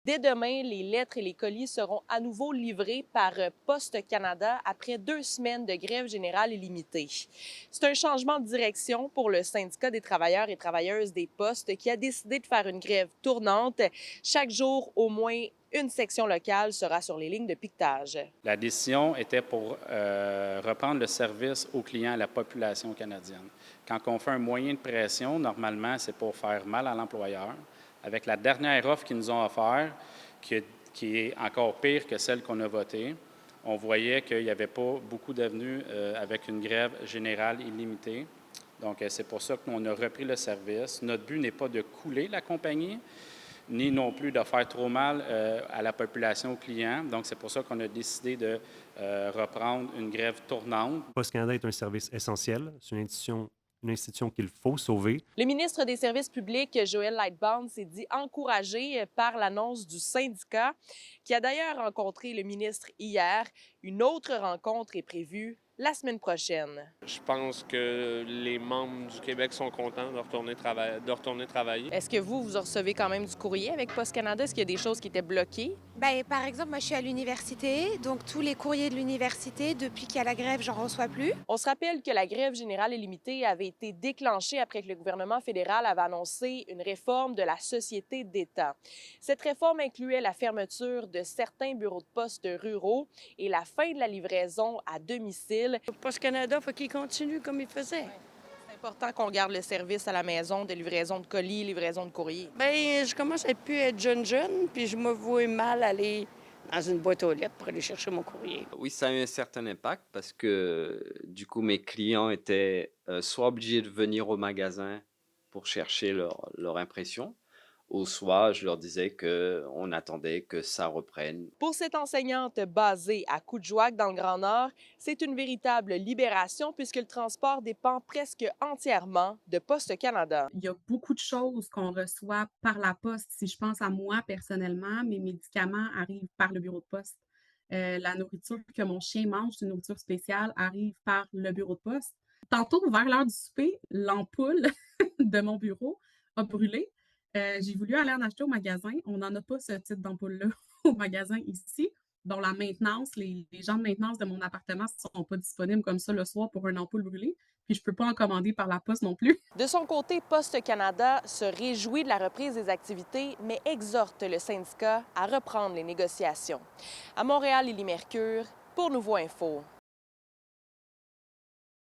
Dès demain, les lettres et les colis seront à nouveau livrés par Poste Canada après 2 semaines de grève générale illimitée. C'est un changement de direction pour le syndicat des travailleurs et travailleuses des postes qui a décidé de faire une grève tournante. Chaque jour, au moins une section locale sera sur les lignes de piquetage. La décision était pour reprendre le service aux clients, à la population canadienne. Quand on fait un moyen de pression, normalement, c'est pour faire mal à l'employeur. Avec la dernière offre qu'ils nous ont offerte, qui est encore pire que celle qu'on a votée, on voyait qu'il n'y avait pas beaucoup d'avenues avec une grève générale illimitée. Donc, c'est pour ça qu'on a repris le service. Notre but n'est pas de couler la compagnie, ni non plus de faire trop mal à la population, aux clients. Donc, c'est pour ça qu'on a décidé de reprendre une grève tournante. Poste Canada est un service essentiel. C'est une institution qu'il faut sauver. Le ministre des Services publics, Joël Lightbound, s'est dit encouragé par l'annonce du syndicat, qui a d'ailleurs rencontré le ministre hier. Une autre rencontre est prévue la semaine prochaine. Je pense que les membres du Québec sont contents de retourner travailler. Est-ce que vous recevez quand même du courrier avec Poste Canada? Est-ce qu'il y a des choses qui étaient bloquées? Ben, par exemple, moi, je suis à l'université, donc tous les courriers de l'université, depuis qu'il y a la grève, j'en reçois plus. On se rappelle que la grève générale illimitée avait été déclenchée après que le gouvernement fédéral avait annoncé une réforme de la société d'État. Cette réforme incluait la fermeture de certains bureaux de poste ruraux et la fin de la livraison à domicile. Poste Canada, il faut qu'il continue comme il faisait. C'est important qu'on garde le service à la maison de livraison de colis, livraison de courrier. Bien, je commence à plus être jeune, puis je me vois mal aller dans une boîte aux lettres pour aller chercher mon courrier. Oui, ça a eu un certain impact parce que du coup, mes clients étaient soit obligés de venir au magasin pour chercher leur impression, ou soit je leur disais qu'on attendait que ça reprenne. Pour cette enseignante basée à Coudjouac, dans le Grand Nord, c'est une véritable libération puisque le transport dépend presque entièrement de Poste Canada. Il y a beaucoup de choses qu'on reçoit par la poste. Si je pense à moi personnellement, mes médicaments arrivent par le bureau de poste. La nourriture que mon chien mange, une nourriture spéciale, arrive par le bureau de poste. Tantôt, vers l'heure du souper, l'ampoule de mon bureau a brûlé. J'ai voulu aller en acheter au magasin. On n'en a pas ce type d'ampoule-là au magasin ici. Dont la maintenance, les gens de maintenance de mon appartement ne sont pas disponibles comme ça le soir pour une ampoule brûlée. Puis je ne peux pas en commander par la poste non plus. De son côté, Poste Canada se réjouit de la reprise des activités, mais exhorte le syndicat à reprendre les négociations. À Montréal, Élie Mercure, pour Nouveau Info.